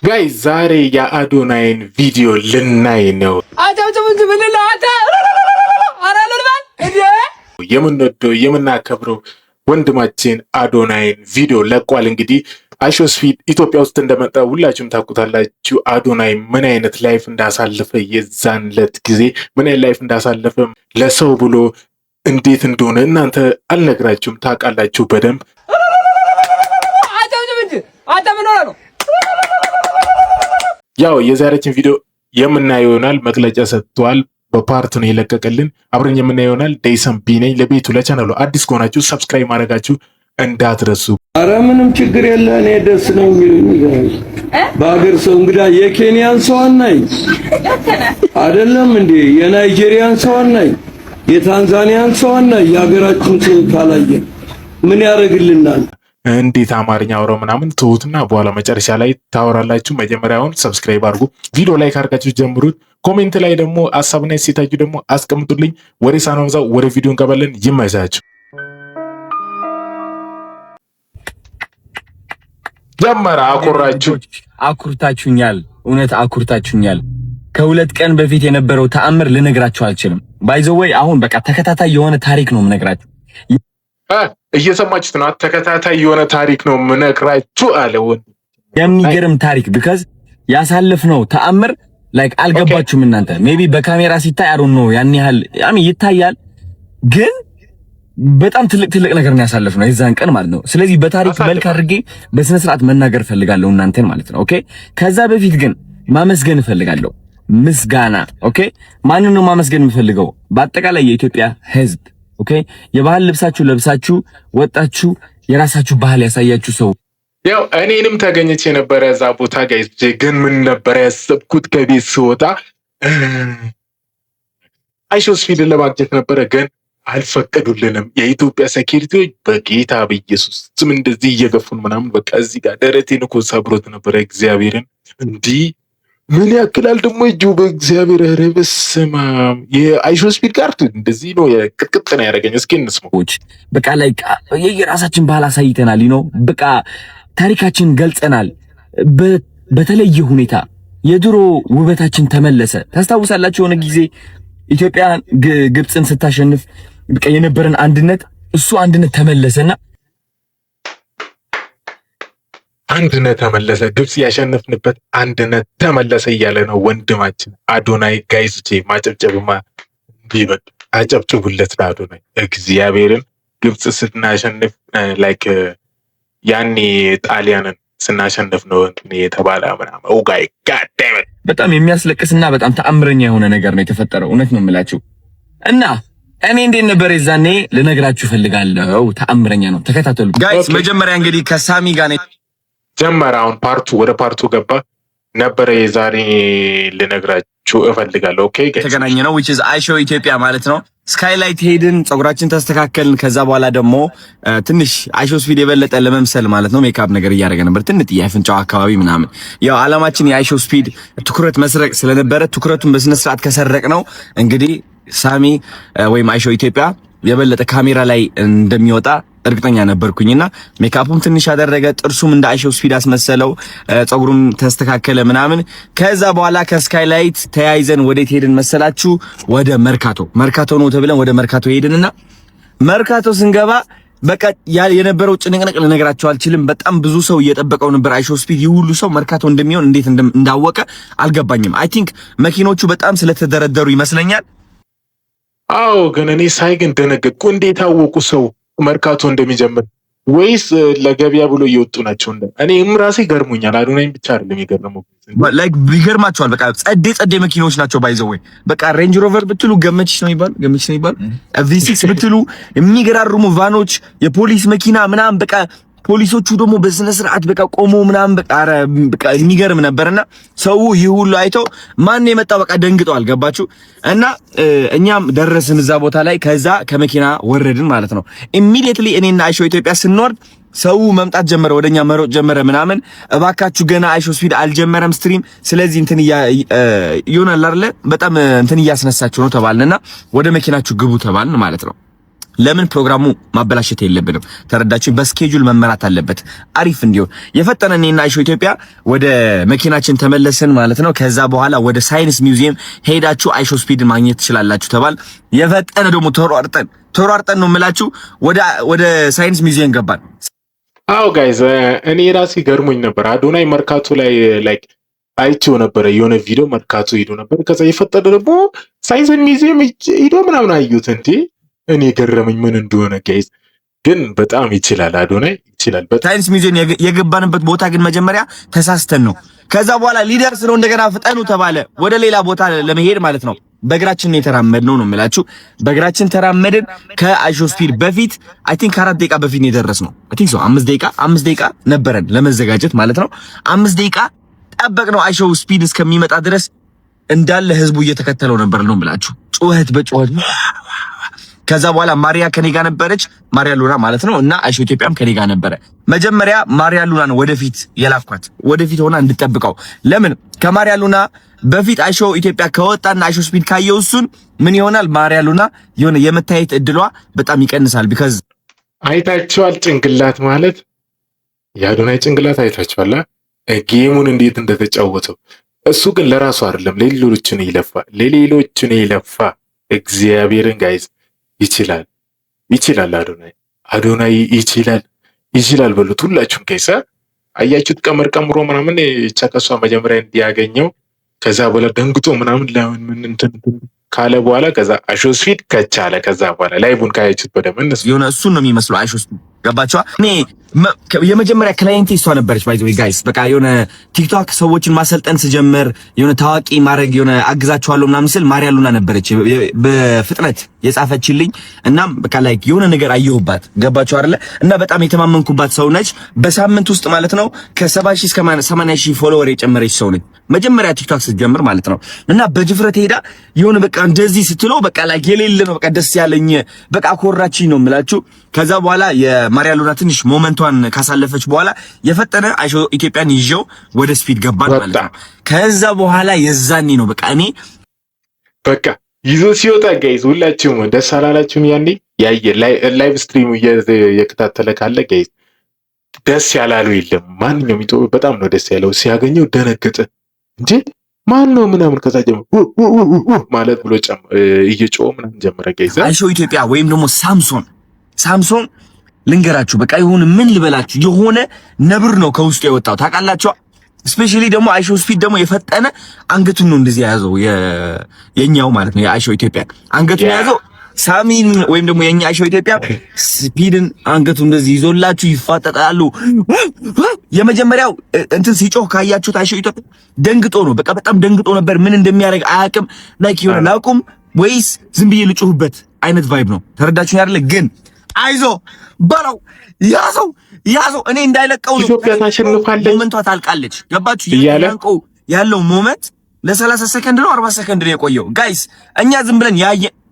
ጋይስ ዛሬ የአዶናይን ቪዲዮ ልናይ ነው። የምንወደው የምናከብረው ወንድማችን አዶናይን ቪዲዮ ለቋል። እንግዲህ አይሾስፒድ ኢትዮጵያ ውስጥ እንደመጣ ሁላችሁም ታውቁታላችሁ። አዶናይ ምን አይነት ላይፍ እንዳሳለፈ የዛን ለት ጊዜ ምን አይነት ላይፍ እንዳሳለፈ ለሰው ብሎ እንዴት እንደሆነ እናንተ አልነግራችሁም፣ ታውቃላችሁ በደንብ። ያው የዛሬችን ቪዲዮ የምናየው ይሆናል። መግለጫ ሰጥቷል። በፓርት ነው የለቀቀልን። አብረን የምናየው ይሆናል። ዴይሰን ቢ ነኝ። ለቤቱ ለቻናሉ አዲስ ከሆናችሁ ሰብስክራይብ ማድረጋችሁ እንዳትረሱ። አረ ምንም ችግር የለ። እኔ ደስ ነው የሚሉኝ በአገር ሰው እንግዳ የኬንያን ሰው አናይ አይደለም እንዴ? የናይጄሪያን ሰው አናይ፣ የታንዛኒያን ሰው አናይ። የሀገራችን ሰው ካላየ ምን ያደርግልናል? እንዴት አማርኛ አውራው ምናምን ትሁትና በኋላ መጨረሻ ላይ ታወራላችሁ። መጀመሪያውን ሰብስክራይብ አድርጉ፣ ቪዲዮ ላይክ አድርጋችሁ ጀምሩት። ኮሜንት ላይ ደግሞ ሀሳብና ሴታችሁ ደግሞ አስቀምጡልኝ። ወሬ ሳናበዛው ወደ ቪዲዮ እንገባለን። ይመቻችሁ። ጀመረ። አኩርታችሁኛል፣ እውነት አኩርታችሁኛል። ከሁለት ቀን በፊት የነበረው ተአምር ልነግራችሁ አልችልም። ባይዘወይ አሁን በቃ ተከታታይ የሆነ ታሪክ ነው የምነግራችሁ። እየሰማችሁት ነው። ተከታታይ የሆነ ታሪክ ነው የምነግራችሁ አለ። የሚገርም ታሪክ ቢካዝ ያሳለፍነው ተአምር ላይክ አልገባችሁም እናንተ። ሜቢ በካሜራ ሲታይ አሩን ነው ያን ያህል ይታያል፣ ግን በጣም ትልቅ ነገር ነው ያሳለፍነው የዛን ቀን ማለት ነው። ስለዚህ በታሪክ መልክ አድርጌ በስነ ስርዓት መናገር ፈልጋለሁ እናንተን ማለት ነው። ኦኬ። ከዛ በፊት ግን ማመስገን ፈልጋለሁ። ምስጋና። ኦኬ። ማንን ነው ማመስገን የምፈልገው? በአጠቃላይ የኢትዮጵያ ሕዝብ። ኦኬ። የባህል ልብሳችሁ ለብሳችሁ ወጣችሁ የራሳችሁ ባህል ያሳያችሁ ሰው። ያው እኔንም ተገኝቼ የነበረ እዛ ቦታ ጋይስ፣ ግን ምን ነበር ያሰብኩት ከቤት ስወጣ አይሾስፒድን ለማግኘት ነበረ፣ ግን አልፈቀዱልንም። የኢትዮጵያ ሴኩሪቲዎች በጌታ በኢየሱስ ስም እንደዚህ እየገፉን ምናምን በቃ እዚህ ጋር ደረቴን እኮ ሰብሮት ነበረ። እግዚአብሔርን እንዲህ ምን ያክላል ደግሞ እጁ በእግዚአብሔር። ኧረ በስመ አብ። የአይሾስፒድ ጋር እንደዚህ ነው ቅጥቅጥ ነው ያደረገኝ። እስኪ እንስማዎች። በቃ ላይ የራሳችን ባህል አሳይተናል ነው በቃ ታሪካችን ገልጸናል። በተለየ ሁኔታ የድሮ ውበታችን ተመለሰ። ታስታውሳላችሁ የሆነ ጊዜ ኢትዮጵያ ግብፅን ስታሸንፍ በቃ የነበረን አንድነት፣ እሱ አንድነት ተመለሰና አንድነት ተመለሰ። ግብፅ ያሸነፍንበት አንድነት ተመለሰ እያለ ነው ወንድማችን አዶናይ። ጋይስቼ ማጨብጨብማ ቢበቅ አጨብጭቡለት ለአዶናይ እግዚአብሔርን። ግብፅ ስናሸንፍ ላይክ ያኔ ጣሊያንን ስናሸንፍ ነው የተባለ ምናምን ኦጋይ ጋደም በጣም የሚያስለቅስና በጣም ተአምረኛ የሆነ ነገር ነው የተፈጠረው። እውነት ነው የምላችሁ እና እኔ እንዴት ነበር የዛኔ ልነግራችሁ ፈልጋለሁ። ተአምረኛ ነው። ተከታተሉ ጋይስ። መጀመሪያ እንግዲህ ከሳሚ ጋር ጀመረ። አሁን ወደ ፓርቱ ገባ ነበረ። የዛሬ ልነግራችሁ እፈልጋለሁ። ኦኬ ተገናኘ ነው which is አይሾ ኢትዮጵያ ማለት ነው። ስካይላይት ሄድን፣ ፀጉራችን ተስተካከልን። ከዛ በኋላ ደግሞ ትንሽ አይሾስፒድ የበለጠ ለመምሰል ማለት ነው ሜካፕ ነገር እያደረገ ነበር። ትንጥ የአፍንጫው አካባቢ ምናምን። ያው አላማችን የአይሾስፒድ ትኩረት መስረቅ ስለነበረ ትኩረቱን በስነ ስርዓት ከሰረቅ ነው እንግዲህ ሳሚ ወይም አይሾ ኢትዮጵያ የበለጠ ካሜራ ላይ እንደሚወጣ እርግጠኛ ነበርኩኝና ሜካፑም ትንሽ አደረገ፣ ጥርሱም እንደ አይሾስፒድ አስመሰለው፣ ፀጉሩም ተስተካከለ ምናምን። ከዛ በኋላ ከስካይላይት ተያይዘን ወዴት ሄድን መሰላችሁ? ወደ መርካቶ ነው ተብለን ወደ መርካቶ ሄድንና መርካቶ ስንገባ በቃ የነበረው ጭንቅንቅ ልነግራችሁ አልችልም። በጣም ብዙ ሰው እየጠበቀው ነበር አይሾስፒድ። ይሁሉ ሰው መርካቶ እንደሚሆን እንዴት እንዳወቀ አልገባኝም። አይ ቲንክ መኪኖቹ በጣም ስለተደረደሩ ይመስለኛል። አዎ ግን እኔ ሳይ ግን ደነገጥኩ። እንዴት አወቁ ሰው መርካቶ እንደሚጀምር? ወይስ ለገበያ ብሎ እየወጡ ናቸው? እኔም ራሴ ገርሞኛል። አዶናይም ብቻ አይደለም የገረመው፣ ላይክ ይገርማቸዋል። በቃ ጸዴ መኪኖች ናቸው ባይዘው። ወይ በቃ ሬንጅ ሮቨር ብትሉ ገመችሽ ነው የሚባል V6 ብትሉ የሚገራርሙ ቫኖች፣ የፖሊስ መኪና ምናምን በቃ ፖሊሶቹ ደግሞ በስነ ስርዓት በቃ ቆሞ ምናምን በቃ የሚገርም ነበርና ሰው ይህ ሁሉ አይቶ ማን የመጣው በቃ ደንግጠዋል። ገባችሁ? እና እኛም ደረስን እዛ ቦታ ላይ። ከዛ ከመኪና ወረድን ማለት ነው። ኢሚዲየትሊ እኔና አይሾ ኢትዮጵያ ስንወርድ ሰው መምጣት ጀመረ፣ ወደኛ መሮጥ ጀመረ ምናምን። እባካችሁ ገና አይሾስፒድ አልጀመረም ስትሪም፣ ስለዚህ እንትን ይሆናል አይደለ በጣም እንትን እያስነሳችሁ ነው ተባልንና ወደ መኪናችሁ ግቡ ተባልን ማለት ነው። ለምን ፕሮግራሙ ማበላሸት የለብንም። ተረዳችሁ? በስኬጁል መመራት አለበት አሪፍ እንዲሆን። የፈጠነ እኔና አይሾ ኢትዮጵያ ወደ መኪናችን ተመለስን ማለት ነው። ከዛ በኋላ ወደ ሳይንስ ሚውዚየም ሄዳችሁ አይሾ ስፒድን ማግኘት ትችላላችሁ ተባል። የፈጠነ ደግሞ ተሯርጠን ነው የምላችሁ ወደ ሳይንስ ሚውዚየም ገባን። አዎ ጋይዝ እኔ ራሴ ገርሞኝ ነበር። አዶናይ መርካቶ ላይ ላይክ አይቼው ነበረ የሆነ ቪዲዮ መርካቶ ሄዶ ነበር። ከዛ የፈጠነ ደግሞ ሳይንስ ሚውዚየም ሄዶ ምናምን አዩት። እንዴ እኔ ገረመኝ ምን እንደሆነ ጋይዝ። ግን በጣም ይችላል አዶናይ ይችላል። ሳይንስ ሚውዚየም የገባንበት ቦታ ግን መጀመሪያ ተሳስተን ነው። ከዛ በኋላ ሊደርስ ነው እንደገና ፍጠኑ ተባለ ወደ ሌላ ቦታ ለመሄድ ማለት ነው። በእግራችን የተራመድነው ነው የምላችሁ። በእግራችን ተራመድን። ከአይሾ ስፒድ በፊት አይ ቲንክ 4 ደቂቃ በፊት ነው የደረስነው። አይ ቲንክ 5 ደቂቃ ነበረን ለመዘጋጀት ማለት ነው። 5 ደቂቃ ጠበቅነው አይሾ ስፒድ እስከሚመጣ ድረስ። እንዳለ ህዝቡ እየተከተለው ነበር ነው የምላችሁ። ጩኸት በጩኸት። ከዛ በኋላ ማሪያ ከኔ ጋር ነበረች፣ ማሪያ ሉና ማለት ነው። እና አይሾ ኢትዮጵያም ከኔ ጋር ነበረ። መጀመሪያ ማሪያ ሉናን ወደፊት የላፍኳት ወደፊት ሆና እንድጠብቀው። ለምን ከማሪያ ሉና በፊት አይሾ ኢትዮጵያ ከወጣና አይሾ ስፒድ ካየው እሱን ምን ይሆናል? ማሪያ ሉና የሆነ የመታየት እድሏ በጣም ይቀንሳል። ቢካዝ አይታችኋል፣ ጭንቅላት ማለት የአዶናይ ጭንቅላት አይታችኋል፣ ጌሙን እንዴት እንደተጫወተው። እሱ ግን ለራሱ አይደለም ለሌሎችን ይለፋ። እግዚአብሔርን ጋይዝ ይችላል አዶናይ ይችላል በሉት ሁላችሁም። ከይሳ አያችሁት ቀመር ቀምሮ ምናምን ቸከሷ መጀመሪያ እንዲያገኘው ከዛ በኋላ ደንግጦ ምናምን ለምን እንትን ካለ በኋላ ከዛ አይሾ ስፒድ ከቻለ ከዛ በኋላ ላይቡን ካያችሁት በደም የሆነ እሱን ነው የሚመስለው አይሾ ስፒድ። ገባችኋ? እኔ የመጀመሪያ ክላይንት እሷ ነበረች። ባይ ዘ ወይ ጋይስ በቃ የሆነ ቲክቶክ ሰዎችን ማሰልጠን ስጀምር የሆነ ታዋቂ ማድረግ የሆነ አግዛቸዋለሁ ምናምን ስል ማሪያ ሉና ነበረች በፍጥነት የጻፈችልኝ። እናም በቃ ላይክ የሆነ ነገር አየሁባት። ገባችሁ አይደለ? እና በጣም የተማመንኩባት ሰው ነች። በሳምንት ውስጥ ማለት ነው ከ70,000 እስከ 80,000 ፎሎወር የጨመረች ሰው ነች መጀመሪያ ቲክቶክ ስትጀምር ማለት ነው። እና በድፍረት ሄዳ የሆነ በቃ እንደዚህ ስትለው በቃ ላይክ የሌለ ነው በቃ ደስ ያለኝ በቃ ኮራችኝ ነው የምላችሁ። ከዛ በኋላ የማሪያ ሉና ትንሽ ሞመንቷን ካሳለፈች በኋላ የፈጠነ አይሾ ኢትዮጵያን ይዤው ወደ ስፒድ ገባን ማለት ነው። ከዛ በኋላ የዛኔ ነው በቃ እኔ በቃ ይዞ ሲወጣ ጋይዝ ሁላችሁም ደስ አላላችሁም? ያኔ ያየ ላይቭ ስትሪሙ የከታተለ ካለ ጋይዝ ደስ ያላለው የለም። ማንኛውም ኢትዮጵያ በጣም ነው ደስ ያለው። ሲያገኘው ደነገጠ እንጂ ማን ነው ምናምን ከዛ ጀመረ ማለት ብሎ እየጮኸ ምናምን ጀመረ ጋይዝ። አይሾ ኢትዮጵያ ወይም ደግሞ ሳምሶን ልንገራችሁ በቃ የሆነ ምን ልበላችሁ የሆነ ነብር ነው ከውስጡ የወጣው ታውቃላችሁ። ስፔሻሊ ደግሞ አይሾ ስፒድ ደግሞ የፈጠነ አንገቱን ነው እንደዚህ ያዘው የኛው ማለት ነው የአይሾ ኢትዮጵያ አንገቱን ያዘው። ሳሚን ወይም ደግሞ የኛ አይሾ ኢትዮጵያ ስፒድን አንገቱ እንደዚህ ይዞላችሁ ይፋጠጣሉ። የመጀመሪያው እንትን ሲጮህ ካያችሁት አይሾ ኢትዮጵያ ደንግጦ ነው በቃ በጣም ደንግጦ ነበር። ምን እንደሚያደርግ አያውቅም። ላይክ የሆነ ላቁም ወይስ ዝም ብዬ ልጮህበት አይነት ቫይብ ነው። ተረዳችሁኝ አይደለ? ግን አይዞ በለው ያዘው እኔ እንዳይለቀው ነው። ኢትዮጵያ ታሸንፋለች። ሞመንቷ ታልቃለች። ገባችሁ? ያለው ሞመንት ለ30 ሰከንድ ነው 40 ሰከንድ ነው የቆየው ጋይስ። እኛ ዝም ብለን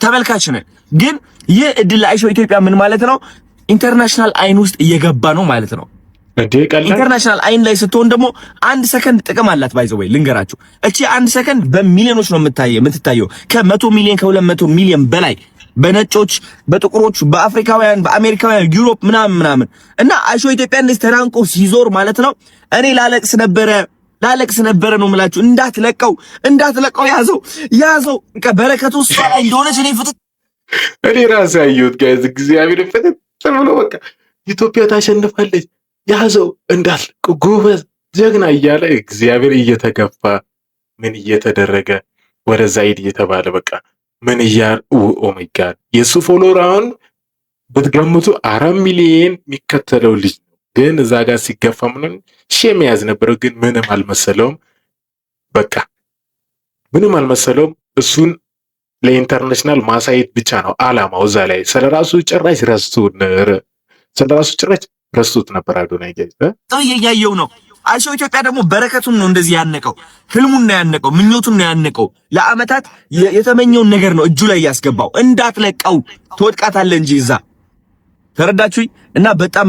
ተመልካች ነን። ግን ይህ እድል ለአይሾ ኢትዮጵያ ምን ማለት ነው? ኢንተርናሽናል አይን ውስጥ እየገባ ነው ማለት ነው። ኢንተርናሽናል አይን ላይ ስትሆን ደግሞ 1 ሰከንድ ጥቅም አላት። ባይ ዘ ወይ ልንገራችሁ፣ እቺ 1 ሰከንድ በሚሊዮኖች ነው የምትታየው። ከ100 ሚሊዮን ከ200 ሚሊዮን በላይ በነጮች፣ በጥቁሮች፣ በአፍሪካውያን፣ በአሜሪካውያን፣ ዩሮፕ ምናምን እና አይሾ ኢትዮጵያ እንደዚህ ተራንቆ ሲዞር ማለት ነው። እኔ ላለቅስ ነበረ ነው የምላችሁ። እንዳትለቀው ያዘው በረከቱ እሷ ላይ እንደሆነች እኔ ራሴ አየሁት ጋይዝ። እግዚአብሔር ፍጥጥ ብሎ በቃ ኢትዮጵያ ታሸንፋለች ያዘው እንዳትለቀው ጎበዝ ጀግና እያለ እግዚአብሔር እየተገፋ ምን እየተደረገ ወደዛ ሂድ እየተባለ በቃ ምን ኦ ማይ ጋድ የሱ ፎሎወር አሁን ብትገምቱ 4 ሚሊዮን የሚከተለው ልጅ ነው። ግን እዛ ጋር ሲገፋ ምንም ሼም ያዝ ነበረው። ግን ምንም አልመሰለውም። በቃ ምንም አልመሰለውም። እሱን ለኢንተርናሽናል ማሳየት ብቻ ነው አላማው። እዛ ላይ ስለራሱ ጭራሽ ረስቶት ነበር አዶናይ ጋይስ እያየው ነው። አይሾ ኢትዮጵያ ደግሞ በረከቱን ነው እንደዚህ ያነቀው፣ ህልሙን ነው ያነቀው፣ ምኞቱን ነው ያነቀው። ለአመታት የተመኘውን ነገር ነው እጁ ላይ ያስገባው። እንዳትለቀው ትወድቃታለህ እንጂ እዛ ተረዳችሁኝ? እና በጣም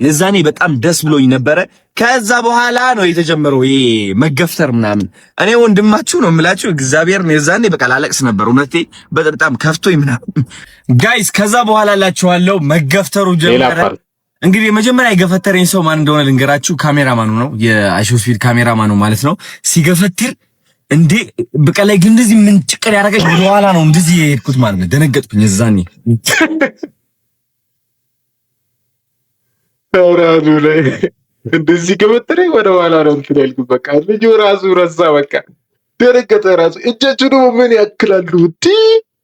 የዛኔ በጣም ደስ ብሎኝ ነበረ። ከዛ በኋላ ነው የተጀመረው ይሄ መገፍተር ምናምን። እኔ ወንድማችሁ ነው የምላችሁ እግዚአብሔር ነው። የዛኔ በቃ ላለቅስ ነበር እውነቴ፣ በጣም ከፍቶኝ ምናምን ጋይስ። ከዛ በኋላ ላችኋለሁ መገፍተሩ ጀመረ። እንግዲህ የመጀመሪያ የገፈተረኝ ሰው ማን እንደሆነ ልንገራችሁ። ካሜራማኑ ነው፣ የአይሾስፊድ ካሜራማኑ ማለት ነው። ሲገፈትር እንዴ በቃ ላይ ግን እንደዚህ ምን ጭቅር ያደረገች ወደ ኋላ ነው እንደዚህ የሄድኩት ማለት ነው። ደነገጥኩኝ የዛኔ ራሱ ላይ እንደዚህ ገበጥሬ ወደ ኋላ ነው እንትን ያልኩት። በቃ ልጁ ራሱ ረሳ፣ በቃ ደረገጠ ራሱ። እጆቹ ደግሞ ምን ያክላሉ እንዴ!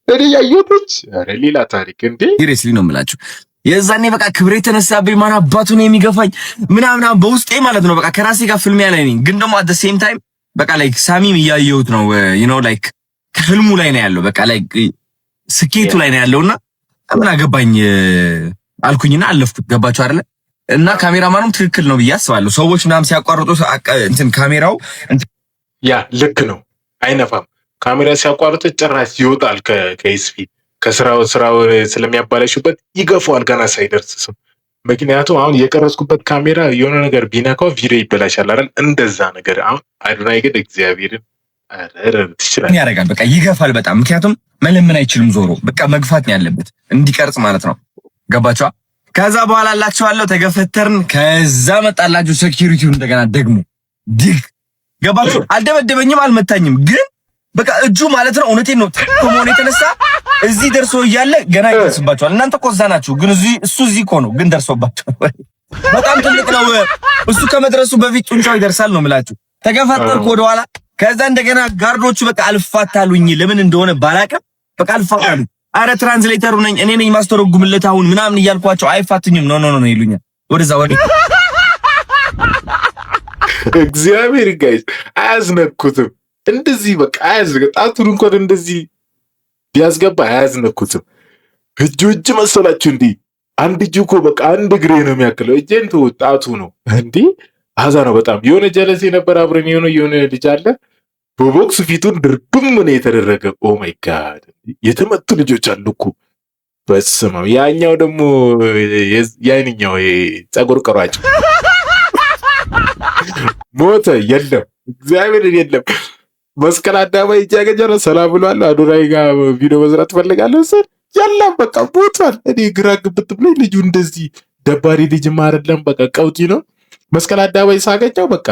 እኔ ያየሁት ኧረ ሌላ ታሪክ እንዴ! ሲሪየስሊ ነው የምላችሁ። የዛኔ በቃ ክብሬ ተነሳብኝ። ማን አባቱ ነው የሚገፋኝ ምናምን በውስጤ ማለት ነው። በቃ ከራሴ ጋር ፍልሚያ ላይ ነኝ፣ ግን ደግሞ አት ዘ ሴም ታይም በቃ ላይክ ሳሚም እያየሁት ነው ዩ ኖ ላይክ ህልሙ ላይ ነው ያለው። በቃ ላይክ ስኬቱ ላይ ነው ያለውና ምን አገባኝ አልኩኝና አለፍኩት። ገባችሁ አይደለ? እና ካሜራማኑም ትክክል ነው ብዬ አስባለሁ። ሰዎች ምናምን ሲያቋርጡ እንትን ካሜራው ያ ልክ ነው፣ አይነፋም። ካሜራ ሲያቋርጥ ጭራሽ ይወጣል ከኤስፒ ከስራው ስለሚያባለሽበት ይገፋዋል ገና ሳይደርስ ሰው። ምክንያቱም አሁን የቀረጽኩበት ካሜራ የሆነ ነገር ቢነካው ቪዲዮ ይበላሻል አይደል? እንደዛ ነገር አሁን አዶናይ ግን እግዚአብሔርን ትችላለህ ያደርጋል። በቃ ይገፋል በጣም ምክንያቱም መለመን አይችልም። ዞሮ በቃ መግፋት ነው ያለበት እንዲቀርጽ ማለት ነው። ገባችኋ? ከዛ በኋላ አላችኋለሁ ተገፈተርን። ከዛ መጣላችሁ ሴኩሪቲው እንደገና ደግሞ ድግ ገባችሁ? አልደበደበኝም አልመታኝም፣ ግን በቃ እጁ ማለት ነው እውነቴን ነው ከመሆኑ የተነሳ እዚህ ደርሶ እያለ ገና ይደርስባችኋል። እናንተ እኮ እዛ ናችሁ፣ ግን እሱ እዚህ እኮ ነው፣ ግን ደርሶባችኋል። በጣም ትልቅ ነው እሱ። ከመድረሱ በፊት ጡንቻው ይደርሳል ነው የምላችሁ። ተገፈተርኩ ወደኋላ። ከዛ እንደገና ጋርዶቹ በቃ አልፋታሉኝ፣ ለምን እንደሆነ ባላቀም በቃ አልፋታሉኝ። አረ ትራንስሌተሩ ነኝ እኔ ነኝ ማስተረጉምለት አሁን ምናምን እያልኳቸው አይፋትኝም። ኖ ነው ይሉኛል። ወደዛ እግዚአብሔር ጋይስ አያዝነኩትም። እንደዚህ በቃ ጣቱን እንኳን እንደዚህ ቢያስገባ አያዝነኩትም። እጅ መሰላችሁ እንዲህ አንድ እጁ እኮ በቃ አንድ እግሬ ነው የሚያክለው። እጄን ጣቱ ነው እንዲህ አዛ ነው በጣም። የሆነ ጀለሴ ነበር አብረን የሆነ ልጅ አለ በቦክስ ፊቱን ድርግም ነው የተደረገ። ኦ ማይ ጋድ የተመቱ ልጆች አሉ እኮ በስመ አብ። ያኛው ደግሞ ያይንኛው ፀጉር ቀሯጭ ሞተ። የለም እግዚአብሔር የለም። መስቀል አደባባይ እያገኘ ሰላም ብሏል። አዶናይ ጋር ቪዲዮ መስራት ፈልጋለሁ ስል የለም በቃ ሞቷል። እኔ ግራ ግብት ብሎኝ ልጁ እንደዚህ ደባሪ ልጅም አይደለም በቃ ቀውጢ ነው። መስቀል አደባባይ ሳገኘው በቃ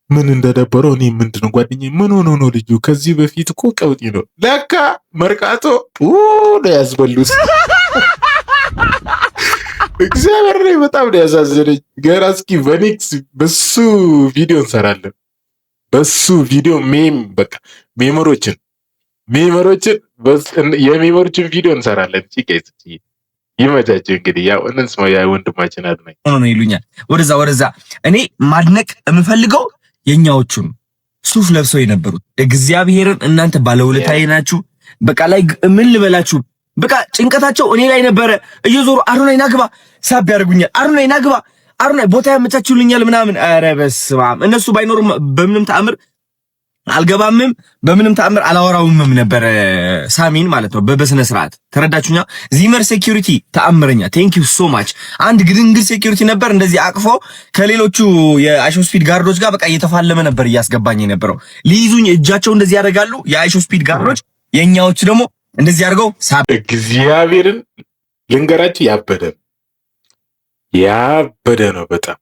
ምን እንደደበረው እኔ ምንድነው ጓደኛዬ ምን ሆኖ ነው ልጁ ከዚህ በፊት እኮ ቀውጢ ነው ለካ መርካቶ ነው ያስበሉት። እግዚአብሔር ላይ በጣም ነው ያሳዘነኝ። ገና እስኪ በኔክስ በሱ ቪዲዮ እንሰራለን። በሱ ቪዲዮ በቃ ሜሞሮችን የሜሞሮችን ቪዲዮ እንሰራለን። ጭቄት ይመቻቸው እንግዲህ ያው እንስማው። ያ ወንድማችን አድናኝ ነው ይሉኛል። ወደዛ እኔ ማድነቅ የምፈልገው የኛዎቹን ሱፍ ለብሰው የነበሩት እግዚአብሔርን እናንተ ባለውለታዬ ናችሁ። በቃ ላይ ምን ልበላችሁ በቃ ጭንቀታቸው እኔ ላይ ነበረ። እየዞሩ አዶናይ ናግባ ሳብ ያደርጉኛል። አዶናይ ቦታ ያመቻቹልኛል ምናምን። ኧረ በስመ አብ እነሱ ባይኖሩ በምንም ተአምር አልገባምም፣ በምንም ተአምር አላወራውምም ነበር ሳሚን ማለት ነው። በስነ ስርዓት ተረዳችሁኛ። ዚመር ሴኩሪቲ ተአምረኛ ቴንክ ዩ ሶ ማች። አንድ ግድንግል ሴኩሪቲ ነበር እንደዚህ አቅፎ ከሌሎቹ የአይሾስፒድ ጋርዶች ጋር በቃ እየተፋለመ ነበር እያስገባኝ የነበረው። ሊይዙኝ እጃቸው እንደዚህ ያደርጋሉ የአይሾስፒድ ጋርዶች፣ የኛዎች ደግሞ እንደዚህ አድርገው እግዚአብሔርን ልንገራችሁ ያበደ ነው በጣም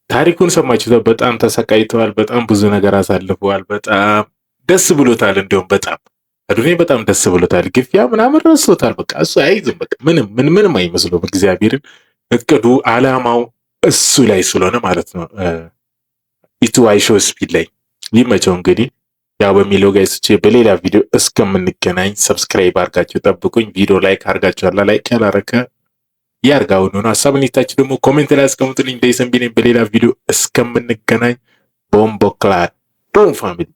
ታሪኩን ሰማችሁ። በጣም ተሰቃይተዋል። በጣም ብዙ ነገር አሳልፈዋል። በጣም ደስ ብሎታል። እንዲሁም በጣም አዶናይ በጣም ደስ ብሎታል። ግፊያ ምናምን ረስቶታል። በቃ እሱ አይዝም። በቃ ምንም አይመስለውም። እግዚአብሔርን እቅዱ አላማው እሱ ላይ ስለሆነ ማለት ነው። አይሾስፒድ ላይ ይመቸው እንግዲህ ያው በሚለው ጋይሶች በሌላ ቪዲዮ እስከምንገናኝ ሰብስክራይብ አድርጋችሁ ጠብቁኝ። ቪዲዮ ላይክ አድርጋችኋል። ላይክ ያላረከ ያርጋው ነው። ሀሳብን ይታችሁ ደግሞ ኮሜንት ላይ አስቀምጡልኝ። ደይሰን ቢኔ በሌላ ቪዲዮ እስከምንገናኝ ቦምቦ ክላድ ዶን ፋሚሊ